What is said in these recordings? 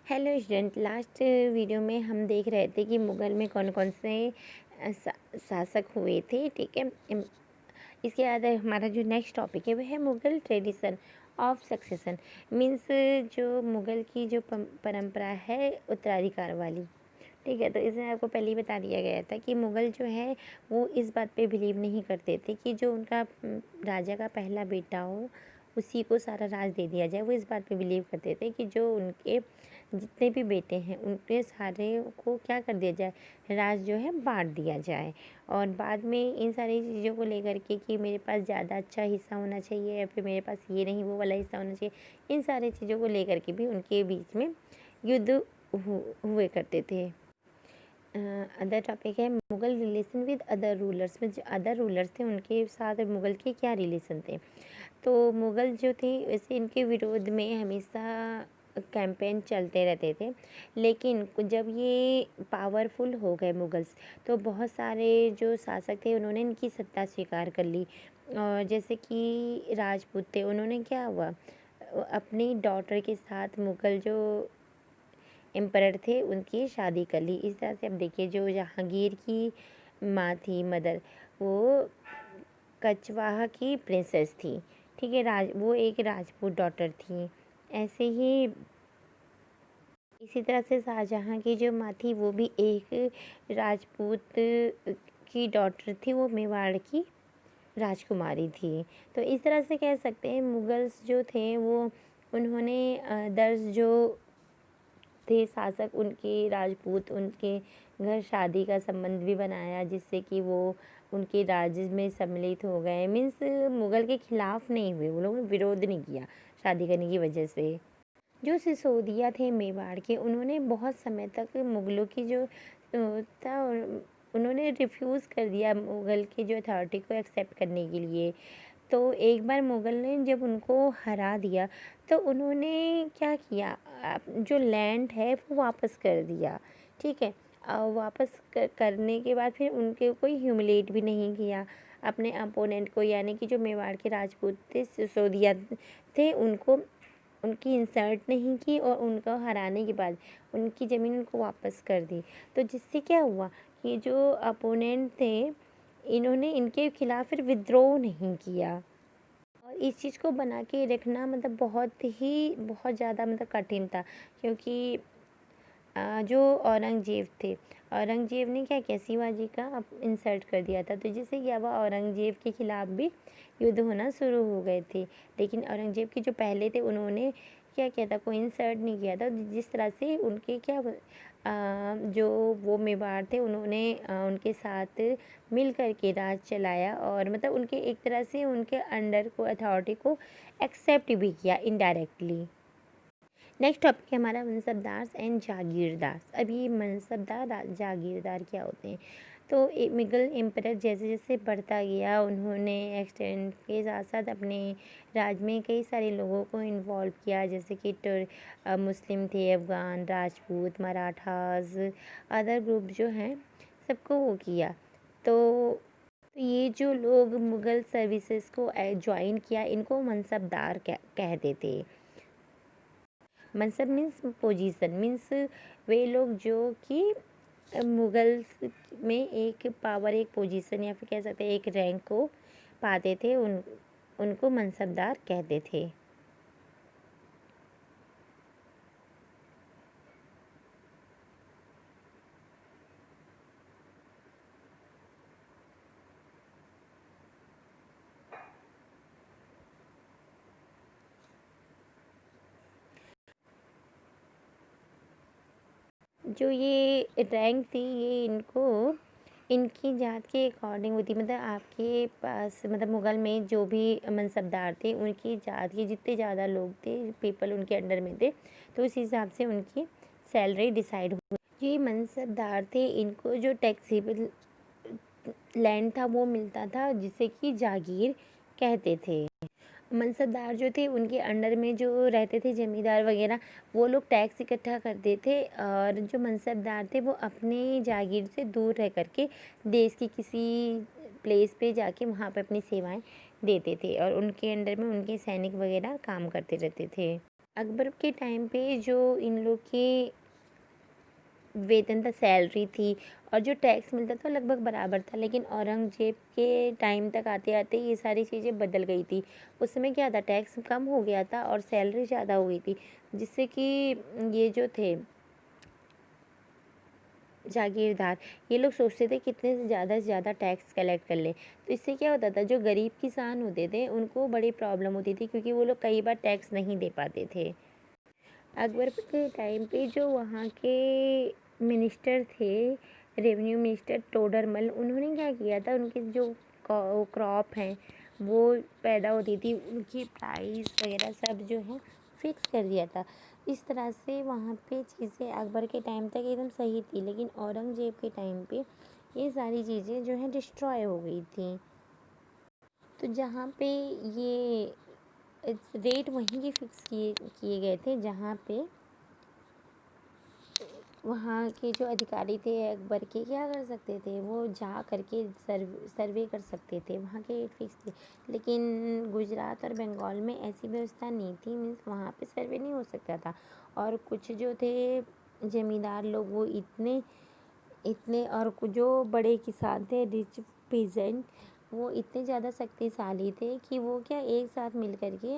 Hello student, last video में हम देख रहे थे कि मुग़ल में कौन कौन से शासक हुए थे। ठीक है। इसके बाद हमारा जो नेक्स्ट टॉपिक है वह है Mughal tradition of succession. Means जो मुग़ल की जो परंपरा है उत्तराधिकार वाली। ठीक है। तो इसमें आपको पहले ही बता दिया गया था कि मुग़ल जो है वो इस बात पे बिलीव नहीं करते थे कि जो उनका राजा का पहला बेटा हो उसी को सारा राज दे दिया जाए। वो इस बात पे बिलीव करते थे कि जो उनके जितने भी बेटे हैं उनके सारे को क्या कर दिया जाए, राज जो है बांट दिया जाए। और बाद में इन सारी चीज़ों को लेकर के कि मेरे पास ज़्यादा अच्छा हिस्सा होना चाहिए या फिर मेरे पास ये नहीं वो वाला हिस्सा होना चाहिए, इन सारी चीज़ों को लेकर के भी उनके बीच में युद्ध हुए करते थे। अदर टॉपिक है Mughal relation with other rulers. में जो अदर रूलर्स थे उनके साथ मुग़ल के क्या रिलेशन थे। तो मुग़ल जो थे वैसे इनके विरोध में हमेशा कैंपेन चलते रहते थे, लेकिन जब ये पावरफुल हो गए मुग़ल्स तो बहुत सारे जो शासक थे उन्होंने इनकी सत्ता स्वीकार कर ली। और जैसे कि राजपूत थे, उन्होंने क्या हुआ अपनी डॉटर के साथ मुग़ल जो एम्परर थे उनकी शादी कर ली। इस तरह से अब देखिए जो जहांगीर की माँ थी मदर, वो कछवाहा की प्रिंसेस थी। ठीक है। वो एक राजपूत डॉटर थी। ऐसे ही इसी तरह से शाहजहाँ की जो माँ थी वो भी एक राजपूत की डॉटर थी, वो मेवाड़ की राजकुमारी थी। तो इस तरह से कह सकते हैं मुग़ल्स जो थे वो उन्होंने दर्ज जो थे शासक उनके राजपूत उनके घर शादी का संबंध भी बनाया, जिससे कि वो उनके राज्य में सम्मिलित हो गए। मीन्स मुग़ल के खिलाफ़ नहीं हुए, उन लोगों ने विरोध नहीं किया शादी करने की वजह से। जो सिसोदिया थे मेवाड़ के, उन्होंने बहुत समय तक मुग़लों की जो था उन्होंने रिफ्यूज़ कर दिया मुग़ल की जो अथॉरिटी को एक्सेप्ट करने के लिए। तो एक बार मुग़ल ने जब उनको हरा दिया तो उन्होंने क्या किया, जो लैंड है वो वापस कर दिया। ठीक है। वापस करने के बाद फिर उनके कोई ह्यूमिलेट भी नहीं किया अपने अपोनेंट को, यानी कि जो मेवाड़ के राजपूत थे सिसोदिया थे उनको उनकी इंसल्ट नहीं की और उनको हराने के बाद उनकी ज़मीन उनको वापस कर दी। तो जिससे क्या हुआ कि जो अपोनेंट थे इन्होंने इनके खिलाफ़ फिर विद्रोह नहीं किया। और इस चीज़ को बना के रखना मतलब बहुत ज़्यादा मतलब कठिन था, क्योंकि जो औरंगज़ेब थे, औरंगज़ेब ने क्या किया, शिवाजी का इंसल्ट कर दिया था। तो जिससे क्या हुआ औरंगज़ेब के खिलाफ़ भी युद्ध होना शुरू हो गए थे। लेकिन औरंगज़ेब के जो पहले थे उन्होंने क्या किया था, कोई इंसल्ट नहीं किया था। जिस तरह से उनके जो वो मेवाड़ थे उन्होंने उनके साथ मिल कर के राज चलाया और मतलब उनके एक तरह से उनके अंडर को अथॉरिटी को एक्सेप्ट भी किया इनडायरेक्टली। नेक्स्ट टॉपिक है हमारा मनसबदार एंड जागीरदार। अब ये मनसबदार जागीरदार क्या होते हैं। तो मुग़ल एम्परर जैसे जैसे बढ़ता गया उन्होंने एक्सटेंड के साथ साथ अपने राज में कई सारे लोगों को इन्वॉल्व किया, जैसे कि मुस्लिम थे, अफ़गान, राजपूत, मराठास, अदर ग्रुप जो हैं सबको वो किया। तो ये जो लोग मुग़ल सर्विसेज को ज्वाइन किया इनको मनसबदार कहते थे। मनसब मीन्स पोजीशन, मीन्स वे लोग जो कि मुग़ल्स में एक पावर, एक पोजीशन या फिर कह सकते हैं एक रैंक को पाते थे, उनको मनसबदार कहते थे। जो ये रैंक थी ये इनकी जात के अकॉर्डिंग होती, मतलब आपके पास मतलब मुग़ल में जो भी मनसबदार थे उनकी जात के जितने ज़्यादा लोग थे, पीपल उनके अंडर में थे, तो उस हिसाब से उनकी सैलरी डिसाइड हुई। ये मनसबदार थे, इनको जो टैक्सेबल लैंड था वो मिलता था, जिसे कि जागीर कहते थे। मनसबदार जो थे उनके अंडर में जो रहते थे जमींदार वगैरह, वो लोग टैक्स इकट्ठा करते थे और जो मनसबदार थे वो अपने जागीर से दूर रह करके देश की किसी प्लेस पे जाके वहाँ पे अपनी सेवाएं देते थे और उनके अंडर में उनके सैनिक वगैरह काम करते रहते थे। अकबर के टाइम पे जो इन लोग के वेतन था, सैलरी थी और जो टैक्स मिलता था लगभग बराबर था, लेकिन औरंगज़ेब के टाइम तक आते-आते ये सारी चीज़ें बदल गई थी। उस समय क्या था, टैक्स कम हो गया था और सैलरी ज़्यादा हो गई थी, जिससे कि ये जो थे जागीरदार, ये लोग सोचते थे कितने से ज़्यादा टैक्स कलेक्ट कर लें। तो इससे क्या होता था, जो गरीब किसान होते थे उनको बड़ी प्रॉब्लम होती थी, क्योंकि वो लोग कई बार टैक्स नहीं दे पाते थे। अकबर के टाइम पे जो वहाँ के मिनिस्टर थे, रेवेन्यू मिनिस्टर टोडरमल, उन्होंने क्या किया था, उनकी जो क्रॉप हैं वो पैदा होती थी, उनकी प्राइस वगैरह सब जो है फिक्स कर दिया था। इस तरह से वहाँ पे चीज़ें अकबर के टाइम तक एकदम सही थी, लेकिन औरंगज़ेब के टाइम पे ये सारी चीज़ें जो हैं डिस्ट्रॉय हो गई थी। तो जहाँ पे ये रेट वहीं के फिक्स किए किए गए थे, जहाँ पे वहाँ के जो अधिकारी थे अकबर के, क्या कर सकते थे, वो जा करके सर्वे कर सकते थे, वहाँ के रेट फिक्स थे। लेकिन गुजरात और बंगाल में ऐसी व्यवस्था नहीं थी, मीन्स वहाँ पे सर्वे नहीं हो सकता था। और कुछ जो थे ज़मींदार लोग, वो इतने इतने और जो बड़े किसान थे, रिच पीजेंट, वो इतने ज़्यादा शक्तिशाली थे कि वो क्या एक साथ मिल कर के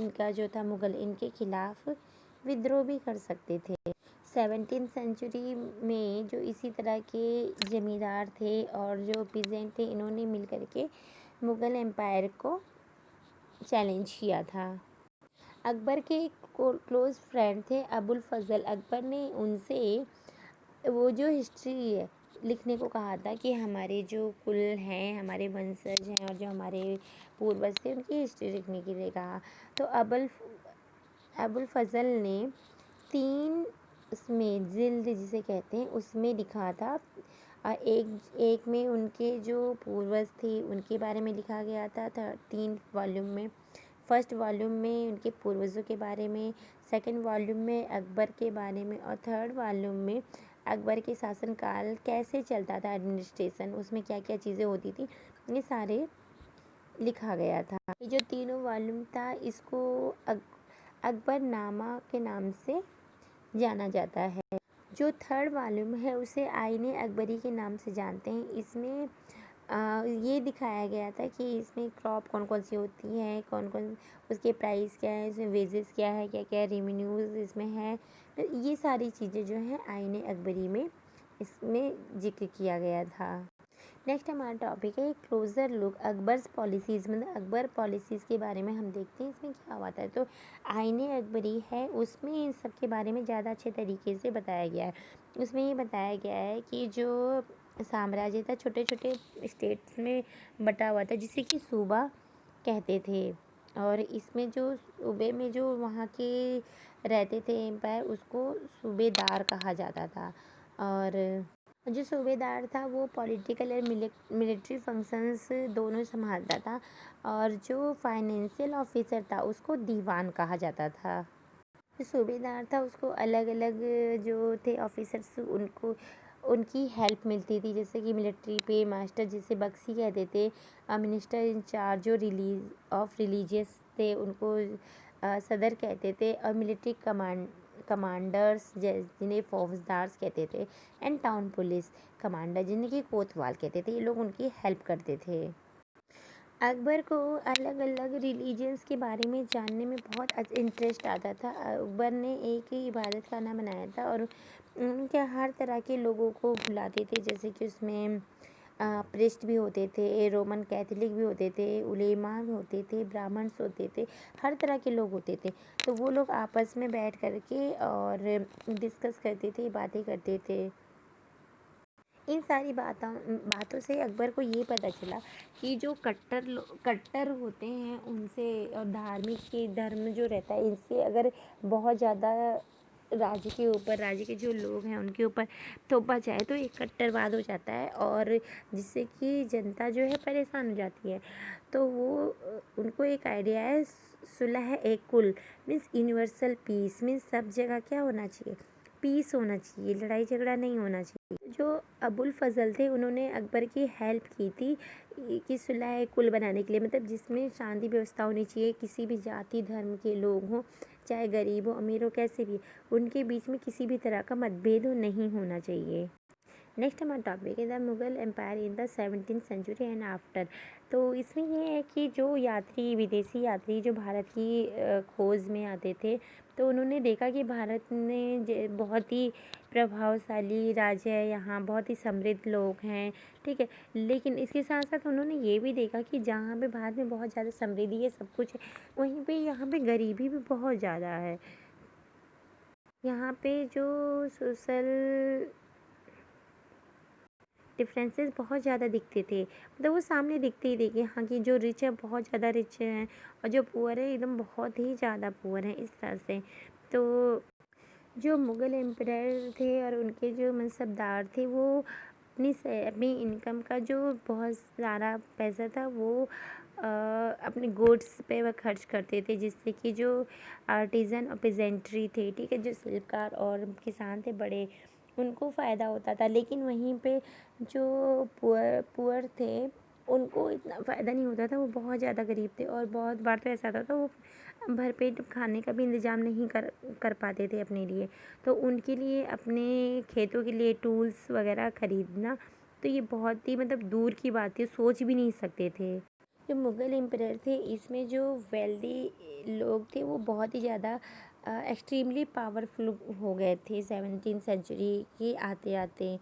इनका जो था मुग़ल, इनके खिलाफ़ विद्रोह भी कर सकते थे। 17th सेंचुरी में जो इसी तरह के ज़मींदार थे और जो पीजेंट थे, इन्होंने मिल कर के मुग़ल एम्पायर को चैलेंज किया था। अकबर के क्लोज़ फ्रेंड थे अबुल फ़ज़ल। अकबर ने उनसे वो जो हिस्ट्री है लिखने को कहा था, कि हमारे जो कुल हैं, हमारे वंशज हैं और जो हमारे पूर्वज थे, उनकी हिस्ट्री लिखने के लिए कहा। तो अबुल फ़ज़ल ने 3 उसमें जिल्द जिसे कहते हैं उसमें लिखा था। एक एक में उनके जो पूर्वज थे उनके बारे में लिखा गया था, 3 वॉल्यूम में। फर्स्ट वॉल्यूम में उनके पूर्वजों के बारे में, सेकंड वॉल्यूम में अकबर के बारे में और थर्ड वॉल्यूम में अकबर के शासनकाल कैसे चलता था, एडमिनिस्ट्रेशन, उसमें क्या क्या चीज़ें होती थी, ये सारे लिखा गया था। ये जो तीनों वॉल्यूम था, इसको अकबरनामा के नाम से जाना जाता है। जो थर्ड वॉल्यूम है उसे आईने अकबरी के नाम से जानते हैं। इसमें ये दिखाया गया था कि इसमें क्रॉप कौन कौन सी होती है, कौन कौन उसके प्राइस क्या है, इसमें वेजेस क्या है, क्या क्या रेवेन्यूज़ इसमें है। तो ये सारी चीज़ें जो हैं आईने अकबरी में इसमें जिक्र किया गया था। नेक्स्ट हमारा टॉपिक है क्लोज़र लुक अकबर्स पॉलिसीज़, मतलब अकबर पॉलिसीज़ के बारे में हम देखते हैं इसमें क्या हुआ था। तो आईने अकबरी है, उसमें इन सब के बारे में ज़्यादा अच्छे तरीके से बताया गया है। उसमें ये बताया गया है कि जो साम्राज्य था छोटे छोटे स्टेट्स में बटा हुआ था, जिसे कि सूबा कहते थे। और इसमें जो सूबे में जो वहाँ के रहते थे एम्पायर, उसको सूबेदार कहा जाता था। और जो सूबेदार था वो पॉलिटिकल और मिलिट्री फंक्शंस दोनों संभालता था। और जो फाइनेंशियल ऑफिसर था उसको दीवान कहा जाता था। जो सूबेदार था उसको अलग अलग जो थे ऑफिसर्स, उनको उनकी हेल्प मिलती थी, जैसे कि मिलिट्री पे मास्टर जिसे बख्शी कहते थे, मिनिस्टर इन चार्ज जो रिलीजियस थे उनको सदर कहते थे, और मिलिट्री कमांडर्स जिन्हें फौजदार्स कहते थे, एंड टाउन पुलिस कमांडर जिन्हें कि कोतवाल कहते थे, ये लोग उनकी हेल्प करते थे। अकबर को अलग अलग रिलीजन्स के बारे में जानने में बहुत इंटरेस्ट आता था। अकबर ने एक ही इबादत खाना बनाया था और उनके हर तरह के लोगों को बुलाते थे, जैसे कि उसमें प्रिस्ट भी होते थे, रोमन कैथोलिक भी होते थे, उलेमा भी होते थे, ब्राह्मण्स होते थे, हर तरह के लोग होते थे। तो वो लोग आपस में बैठ कर के और डिस्कस करते थे, बातें करते थे। इन सारी बातों से अकबर को ये पता चला कि जो कट्टर होते हैं उनसे, और धार्मिक के धर्म जो रहता है इनसे अगर बहुत ज़्यादा राज्य के जो लोग हैं उनके ऊपर थोपा जाए तो एक कट्टरवाद हो जाता है, और जिससे कि जनता जो है परेशान हो जाती है। तो वो उनको एक आइडिया है सुलह एक कुल, मीन्स यूनिवर्सल पीस, मीन्स सब जगह क्या होना चाहिए, पीस होना चाहिए, लड़ाई झगड़ा नहीं होना चाहिए। जो अबुल फज़ल थे उन्होंने अकबर की हेल्प की थी कि सुलह कुल बनाने के लिए, मतलब जिसमें शांति व्यवस्था होनी चाहिए, किसी भी जाति धर्म के लोग हों, चाहे गरीब हो अमीर हो कैसे भी, उनके बीच में किसी भी तरह का मतभेद नहीं होना चाहिए। नेक्स्ट हमारा टॉपिक है the Mughal empire in the 17th century and after. तो इसमें ये है कि जो यात्री, विदेशी यात्री जो भारत की खोज में आते थे, तो उन्होंने देखा कि भारत में बहुत ही प्रभावशाली राज्य है, यहाँ बहुत ही समृद्ध लोग हैं, ठीक है। लेकिन इसके साथ साथ उन्होंने ये भी देखा कि जहाँ पे भारत में बहुत ज़्यादा समृद्धि है, सब कुछ है, वहीं पे यहाँ पे गरीबी भी बहुत ज़्यादा है। यहाँ पे जो सोशल डिफरेंसेस बहुत ज़्यादा दिखते थे, मतलब वो सामने दिखते ही थे कि हाँ कि जो रिच है बहुत ज़्यादा रिच हैं और जो पुअर है एकदम बहुत ही ज़्यादा पुअर हैं, इस तरह से। तो जो मुग़ल एम्परर थे और उनके जो मनसबदार थे वो अपनी इनकम का जो बहुत सारा पैसा था वो अपने गुड्स पे वह खर्च करते थे, जिससे कि जो आर्टिज़न और पेजेंट्री थे, ठीक है, जो शिल्पकार और किसान थे बड़े, उनको फ़ायदा होता था। लेकिन वहीं पे जो पुअर थे उनको इतना फ़ायदा नहीं होता था, वो बहुत ज़्यादा गरीब थे और बहुत बार तो ऐसा होता था वो भरपेट खाने का भी इंतज़ाम नहीं कर पाते थे अपने लिए। तो उनके लिए अपने खेतों के लिए टूल्स वगैरह ख़रीदना तो ये बहुत ही मतलब दूर की बात थी, सोच भी नहीं सकते थे। जो मुग़ल एम्परर थे इसमें जो वेल्दी लोग थे वो बहुत ही ज़्यादा एक्सट्रीमली पावरफुल हो गए थे 17th सेंचुरी के आते आते।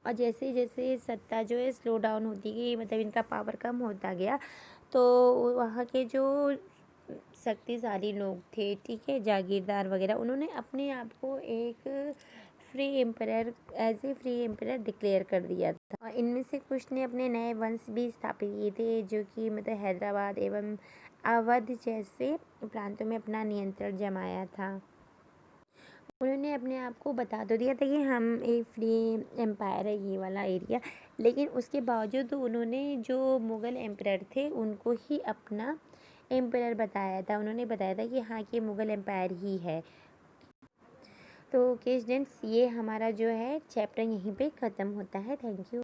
और जैसे जैसे सत्ता जो है स्लो डाउन होती गई, मतलब इनका पावर कम होता गया, तो वहाँ के जो शक्तिशाली लोग थे, ठीक है, जागीरदार वगैरह, उन्होंने अपने आप को एक free emperor as a free emperor declare कर दिया था। और इनमें से कुछ ने अपने नए वंश भी स्थापित किए थे, जो कि मतलब हैदराबाद एवं अवध जैसे प्रांतों में अपना नियंत्रण जमाया था। उन्होंने अपने आप को बता तो दिया था कि हम एक फ्री एम्पायर है ये वाला एरिया, लेकिन उसके बावजूद उन्होंने जो मुग़ल एम्परर थे उनको ही अपना एम्परर बताया था। उन्होंने बताया था कि हाँ कि ये मुग़ल एम्पायर ही है। तो ओके स्टूडेंट्स, ये हमारा जो है चैप्टर यहीं पे ख़त्म होता है। Thank you.